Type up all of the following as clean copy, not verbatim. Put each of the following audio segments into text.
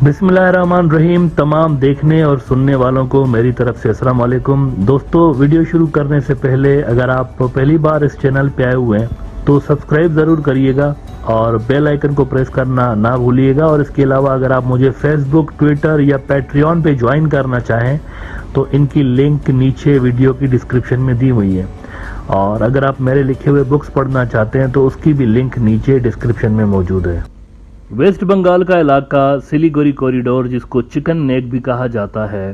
बिस्मिल्लाहिर्रहमानिर्रहीम। तमाम देखने और सुनने वालों को मेरी तरफ से अस्सलाम वालेकुम। दोस्तों, वीडियो शुरू करने से पहले अगर आप पहली बार इस चैनल पे आए हुए हैं तो सब्सक्राइब ज़रूर करिएगा और बेल आइकन को प्रेस करना ना भूलिएगा। और इसके अलावा अगर आप मुझे फेसबुक, ट्विटर या पैट्रियन पे ज्वाइन करना चाहें तो इनकी लिंक नीचे वीडियो की डिस्क्रिप्शन में दी हुई है। और अगर आप मेरे लिखे हुए बुक्स पढ़ना चाहते हैं तो उसकी भी लिंक नीचे डिस्क्रिप्शन में मौजूद है। वेस्ट बंगाल का इलाका सिलीगुड़ी कॉरिडोर, जिसको चिकन नेक भी कहा जाता है,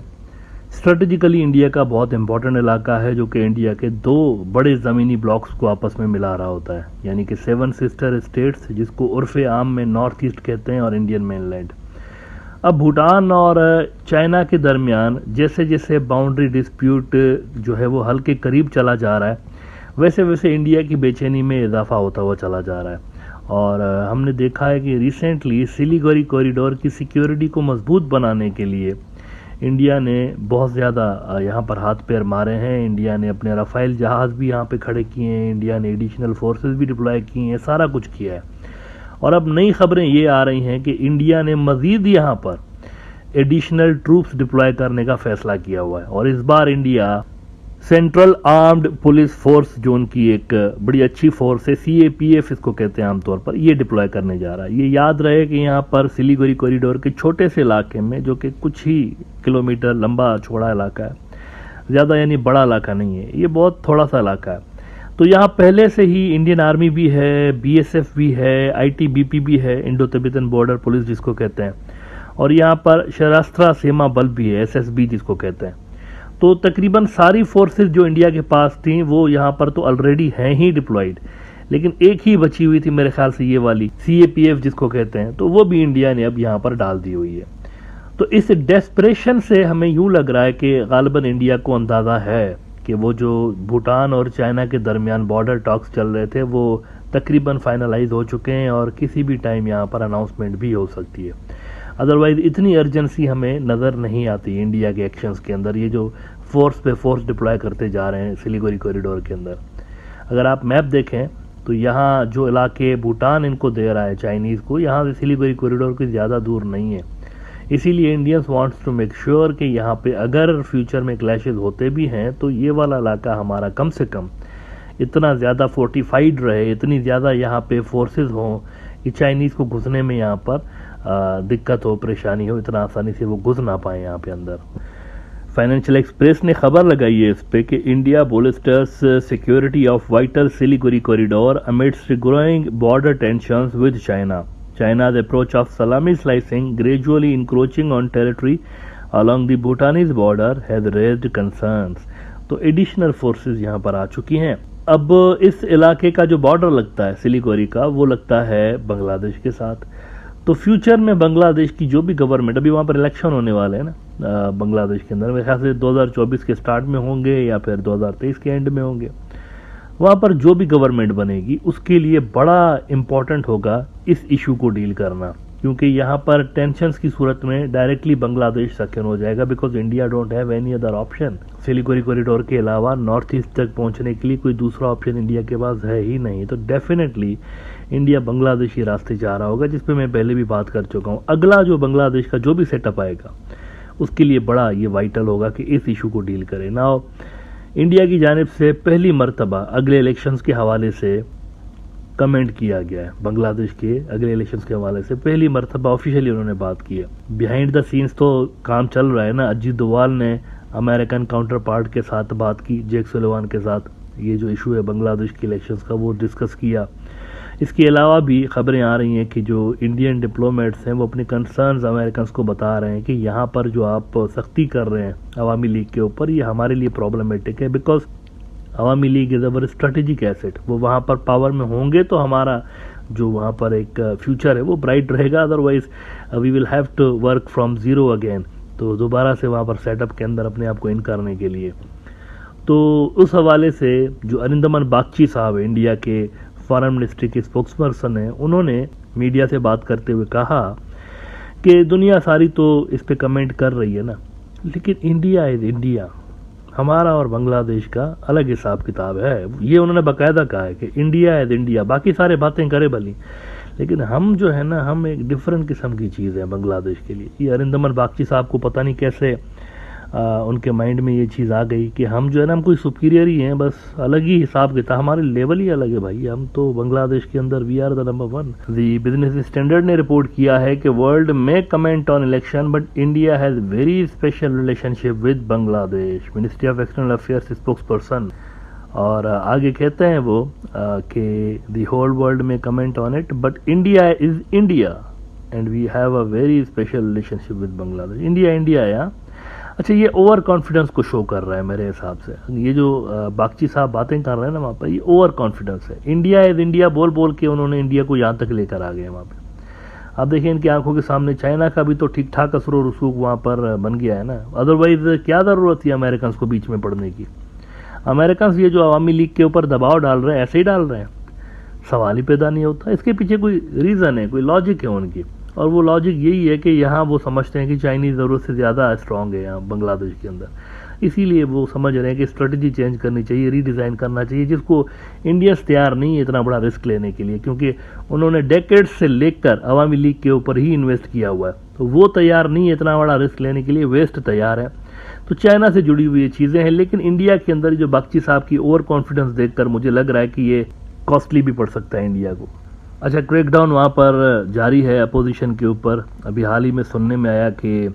स्ट्रेटेजिकली इंडिया का बहुत इंपॉर्टेंट इलाका है जो कि इंडिया के दो बड़े ज़मीनी ब्लॉक्स को आपस में मिला रहा होता है, यानी कि 7 सिस्टर स्टेट्स, जिसको उर्फ़े आम में नॉर्थ ईस्ट कहते हैं, और इंडियन मेनलैंड। अब भूटान और चाइना के दरमियान जैसे जैसे बाउंड्री डिस्प्यूट जो है वो हल के करीब चला जा रहा है, वैसे वैसे इंडिया की बेचैनी में इजाफा होता हुआ चला जा रहा है। और हमने देखा है कि रिसेंटली सिलीगुड़ी कॉरिडोर की सिक्योरिटी को मजबूत बनाने के लिए इंडिया ने बहुत ज़्यादा यहाँ पर हाथ पैर मारे हैं। इंडिया ने अपने राफेल जहाज़ भी यहाँ पे खड़े किए हैं, इंडिया ने एडिशनल फोर्सेस भी डिप्लॉय किए हैं, सारा कुछ किया है। और अब नई खबरें ये आ रही हैं कि इंडिया ने मज़ीद यहाँ पर एडिशनल ट्रूप्स डिप्लॉय करने का फैसला किया हुआ है। और इस बार India Central Armed Police Force, जो उनकी एक बड़ी अच्छी फोर्स है, CAPF इसको कहते हैं आमतौर पर, ये डिप्लॉय करने जा रहा है। ये याद रहे कि यहाँ पर सिलीगुड़ी कॉरिडोर के छोटे से इलाके में, जो कि कुछ ही किलोमीटर लंबा चौड़ा इलाका है, ज़्यादा यानी बड़ा इलाका नहीं है, ये बहुत थोड़ा सा इलाका है, तो यहाँ पहले से ही इंडियन आर्मी भी है, BSF भी है, ITBP भी है, इंडो तिब्बतन बॉर्डर पुलिस जिसको कहते हैं, और यहाँ पर सशस्त्र सीमा बल भी है, SSB जिसको कहते हैं। तो तकरीबन सारी फोर्सेस जो इंडिया के पास थी वो यहाँ पर तो ऑलरेडी हैं ही डिप्लॉयड, लेकिन एक ही बची हुई थी मेरे ख्याल से, ये वाली CAPF जिसको कहते हैं, तो वो भी इंडिया ने अब यहाँ पर डाल दी हुई है। तो इस डेस्परेशन से हमें यूँ लग रहा है कि गालिबन इंडिया को अंदाज़ा है कि वो जो भूटान और चाइना के दरमियान बॉर्डर टॉक्स चल रहे थे वो तकरीबन फाइनलाइज हो चुके हैं और किसी भी टाइम यहाँ पर अनाउंसमेंट भी हो सकती है। अदरवाइज इतनी अर्जेंसी हमें नज़र नहीं आती इंडिया के एक्शंस के अंदर, ये जो फोर्स पे फोर्स डिप्लॉय करते जा रहे हैं सिलीगुड़ी कॉरिडोर के अंदर। अगर आप मैप देखें तो यहाँ जो इलाके भूटान इनको दे रहा है चाइनीज़ को, यहाँ से सिलीगुड़ी कॉरिडोर की ज़्यादा दूर नहीं है। इसीलिए Indians wants to make sure कि यहाँ पे अगर फ्यूचर में क्लैशेस होते भी हैं तो ये वाला इलाका हमारा कम से कम इतना ज़्यादा फोर्टिफाइड रहे, इतनी ज़्यादा यहाँ पे फोर्सेस हों कि चाइनीज़ को घुसने में यहाँ पर दिक्कत हो, परेशानी हो, इतना आसानी से वो घुस ना पाए यहाँ पे अंदर। फाइनेंशियल एक्सप्रेस ने खबर लगाई है इस पे कि India bolsters security of vital Siliguri corridor amidst growing border tensions with China. China's approach of salami slicing, gradually encroaching on territory along the Bhutanese border, has raised concerns. तो एडिशनल फोर्सेस यहाँ पर आ चुकी हैं। अब इस इलाके का जो बॉर्डर लगता है सिलीगुड़ी का, वो लगता है बांग्लादेश के साथ। तो फ्यूचर में बांग्लादेश की जो भी गवर्नमेंट, अभी वहाँ पर इलेक्शन होने वाले हैं ना बांग्लादेश के अंदर, मेरे ख्याल से 2024 के स्टार्ट में होंगे या फिर 2023 के एंड में होंगे, वहाँ पर जो भी गवर्नमेंट बनेगी उसके लिए बड़ा इम्पॉर्टेंट होगा इस इशू को डील करना, क्योंकि यहाँ पर टेंशन्स की सूरत में डायरेक्टली बांग्लादेश सक्षम हो जाएगा, because India don't have any other option. Siliguri corridor के अलावा नॉर्थ ईस्ट तक पहुँचने के लिए कोई दूसरा ऑप्शन इंडिया के पास है ही नहीं। तो डेफिनेटली इंडिया बांग्लादेश ही रास्ते जा रहा होगा, जिस पर मैं पहले भी बात कर चुका हूँ। अगला जो बांग्लादेश का जो भी सेटअप आएगा उसके लिए बड़ा ये वाइटल होगा कि इस इशू को डील करें। नाउ इंडिया की जानिब से पहली मर्तबा अगले इलेक्शंस के हवाले से कमेंट किया गया है। बांग्लादेश के अगले इलेक्शंस के हवाले से पहली मर्तबा ऑफिशियली उन्होंने बात की है। बिहाइंड द सीन्स तो काम चल रहा है ना। अजीत डोवाल ने अमेरिकन काउंटर पार्ट के साथ बात की, जेक सुलेवान के साथ, ये जो इशू है बांग्लादेश के इलेक्शंस का वो डिस्कस किया। इसके अलावा भी खबरें आ रही हैं कि जो इंडियन डिप्लोमेट्स हैं वो अपने कंसर्न्स अमेरिकन को बता रहे हैं कि यहाँ पर जो आप सख्ती कर रहे हैं अवामी लीग के ऊपर, ये हमारे लिए प्रॉब्लमेटिक है, because Awami league is our strategic asset. वो वहाँ पर पावर में होंगे तो हमारा जो वहाँ पर एक फ्यूचर है वो ब्राइट रहेगा, otherwise we will have to work from zero again, तो दोबारा से वहाँ पर सेटअप के अंदर अपने आप को इन करने के लिए। तो उस हवाले से जो अरिंदमन बागची साहब है, इंडिया के फॉरेन मिनिस्ट्री के स्पोक्सपर्सन हैं, उन्होंने मीडिया से बात करते हुए कहा कि दुनिया सारी तो इस पे कमेंट कर रही है ना, लेकिन इंडिया इज़ इंडिया, हमारा और बांग्लादेश का अलग हिसाब किताब है। ये उन्होंने बाकायदा कहा है कि इंडिया इज़ इंडिया, बाकी सारे बातें करे भली, लेकिन हम जो है ना, हम एक डिफरेंट किस्म की चीज़ है बांग्लादेश के लिए। ये अरिंदमन बागची साहब को पता नहीं कैसे उनके माइंड में ये चीज़ आ गई कि हम जो है ना, हम कोई सुपीरियर ही हैं, बस अलग ही हिसाब किताब, हमारे लेवल ही अलग है भाई। हम तो बांग्लादेश के अंदर we are the number 1। The Business Standard ने रिपोर्ट किया है कि वर्ल्ड में comment on election but India has very special relationship with Bangladesh, ministry of external affairs spokesperson. और आगे कहते हैं वो कि द होल वर्ल्ड में comment on it but India is India and we have a very special relationship with Bangladesh. India India है यहाँ। अच्छा, ये ओवर कॉन्फिडेंस को शो कर रहा है मेरे हिसाब से। ये जो बागची साहब बातें कर रहे हैं ना वहाँ पर, ये ओवर कॉन्फिडेंस है। इंडिया इज इंडिया बोल बोल के उन्होंने इंडिया को यहाँ तक लेकर आ गए वहाँ पे। अब देखिए इनकी आंखों के सामने चाइना का भी तो ठीक ठाक असर और रसूख वहाँ पर बन गया है ना। अदरवाइज क्या ज़रूरत थी अमेरिकन को बीच में पड़ने की। अमेरिकन ये जो अवामी लीग के ऊपर दबाव डाल रहे हैं, ऐसे ही डाल रहे हैं, सवाल ही पैदा नहीं होता। इसके पीछे कोई रीज़न है, कोई लॉजिक है उनकी, और वो लॉजिक यही है कि यहाँ वो समझते हैं कि चाइनीज़ ज़रूरत से ज़्यादा स्ट्रांग है यहाँ बांग्लादेश के अंदर। इसीलिए वो समझ रहे हैं कि स्ट्रेटजी चेंज करनी चाहिए, रीडिज़ाइन करना चाहिए, जिसको इंडियंस तैयार नहीं है इतना बड़ा रिस्क लेने के लिए, क्योंकि उन्होंने डेकेड्स से लेकर अवामी लीग के ऊपर ही इन्वेस्ट किया हुआ है। तो वो तैयार नहीं है इतना बड़ा रिस्क लेने के लिए, वेस्ट तैयार है। तो चाइना से जुड़ी हुई ये चीज़ें हैं। लेकिन इंडिया के अंदर जो बागची साहब की ओवर कॉन्फिडेंस देखकर मुझे लग रहा है कि ये कॉस्टली भी पड़ सकता है इंडिया को। अच्छा, क्रैकडाउन वहाँ पर जारी है अपोजिशन के ऊपर। अभी हाल ही में सुनने में आया कि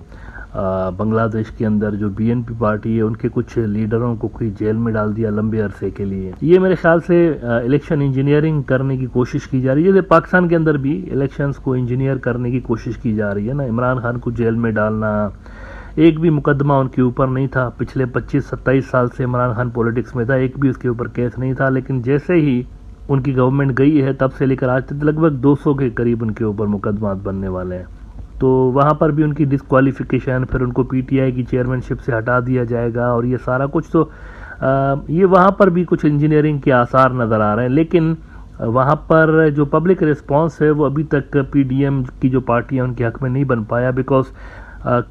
बांग्लादेश के अंदर जो बीएनपी पार्टी है उनके कुछ लीडरों को कोई जेल में डाल दिया लंबे अरसे के लिए। ये मेरे ख्याल से इलेक्शन इंजीनियरिंग करने की कोशिश की जा रही है। जैसे पाकिस्तान के अंदर भी इलेक्शंस को इंजीनियर करने की कोशिश की जा रही है ना। इमरान खान को जेल में डालना, एक भी मुकदमा उनके ऊपर नहीं था। पिछले 25-27 साल से इमरान खान पॉलिटिक्स में था, एक भी उसके ऊपर केस नहीं था। लेकिन जैसे ही उनकी गवर्नमेंट गई है तब से लेकर आज तक लगभग 200 के करीब उनके ऊपर मुकदमा बनने वाले हैं। तो वहाँ पर भी उनकी डिस्क्वालिफिकेशन, फिर उनको पीटीआई की चेयरमैनशिप से हटा दिया जाएगा और ये सारा कुछ। तो ये वहाँ पर भी कुछ इंजीनियरिंग के आसार नज़र आ रहे हैं। लेकिन वहाँ पर जो पब्लिक रिस्पॉन्स है वो अभी तक पीडीएम की जो पार्टी है उनके हक में नहीं बन पाया। बिकॉज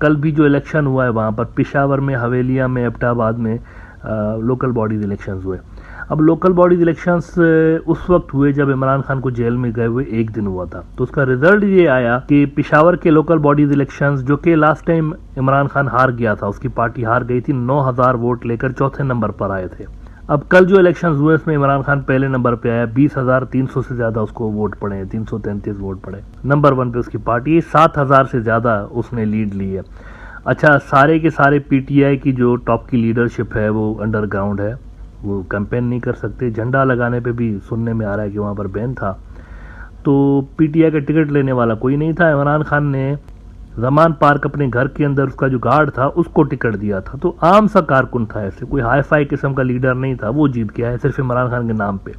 कल भी जो इलेक्शन हुआ है वहाँ पर पेशावर में, हवेलिया में, एबटाबाद में लोकल बॉडीज इलेक्शंस हुए। अब लोकल बॉडीज इलेक्शंस उस वक्त हुए जब इमरान खान को जेल में गए हुए एक दिन हुआ था। तो उसका रिजल्ट ये आया कि पेशावर के लोकल बॉडीज इलेक्शंस, जो कि लास्ट टाइम इमरान खान हार गया था, उसकी पार्टी हार गई थी, 9000 वोट लेकर चौथे नंबर पर आए थे। अब कल जो इलेक्शंस हुए उसमें इमरान खान पहले नंबर पे आया, 20,300 से ज्यादा उसको वोट पड़े, 333 वोट पड़े। नंबर 1 पे उसकी पार्टी, 7,000 से ज्यादा उसने लीड ली है। अच्छा, सारे के सारे पीटीआई की जो टॉप की लीडरशिप है वो अंडरग्राउंड है, वो कैंपेन नहीं कर सकते। झंडा लगाने पे भी सुनने में आ रहा है कि वहाँ पर बैन था। तो पीटीआई का टिकट लेने वाला कोई नहीं था। इमरान खान ने जमान पार्क अपने घर के अंदर उसका जो गार्ड था उसको टिकट दिया था। तो आम सा कारकुन था, ऐसे कोई हाई फाई किस्म का लीडर नहीं था, वो जीत गया है सिर्फ इमरान खान के नाम पे।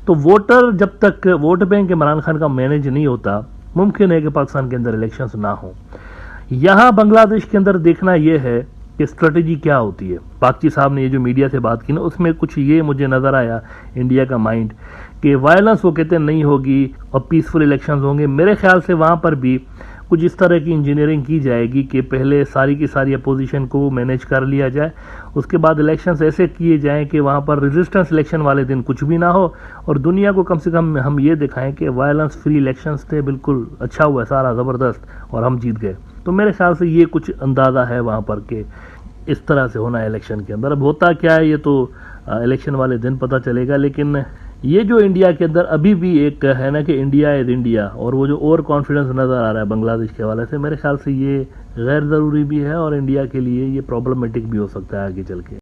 तो वोटर जब तक वोट बैंक इमरान खान का मैनेज नहीं होता, मुमकिन है कि पाकिस्तान के अंदर इलेक्शंस ना हो। यहाँ बांग्लादेश के अंदर देखना यह है कि स्ट्रेटेजी क्या होती है। बागची साहब ने ये जो मीडिया से बात की ना, उसमें कुछ ये मुझे नजर आया इंडिया का माइंड कि वायलेंस वो कहते हैं नहीं होगी और पीसफुल इलेक्शंस होंगे। मेरे ख्याल से वहाँ पर भी कुछ इस तरह की इंजीनियरिंग की जाएगी कि पहले सारी की सारी अपोजिशन को मैनेज कर लिया जाए, उसके बाद इलेक्शंस ऐसे किए जाएं कि वहाँ पर रेजिस्टेंस इलेक्शन वाले दिन कुछ भी ना हो और दुनिया को कम से कम हम ये दिखाएं कि वायलेंस फ्री इलेक्शंस थे, बिल्कुल अच्छा हुआ सारा, ज़बरदस्त, और हम जीत गए। तो मेरे ख्याल से ये कुछ अंदाज़ा है वहाँ पर कि इस तरह से होना है इलेक्शन के अंदर। अब होता क्या है ये तो इलेक्शन वाले दिन पता चलेगा। लेकिन ये जो इंडिया के अंदर अभी भी एक है ना कि इंडिया इज इंडिया, और वो जो ओवर कॉन्फिडेंस नज़र आ रहा है बांग्लादेश के हवाले से, मेरे ख्याल से ये गैर ज़रूरी भी है और इंडिया के लिए ये प्रॉब्लमेटिक भी हो सकता है आगे चल के।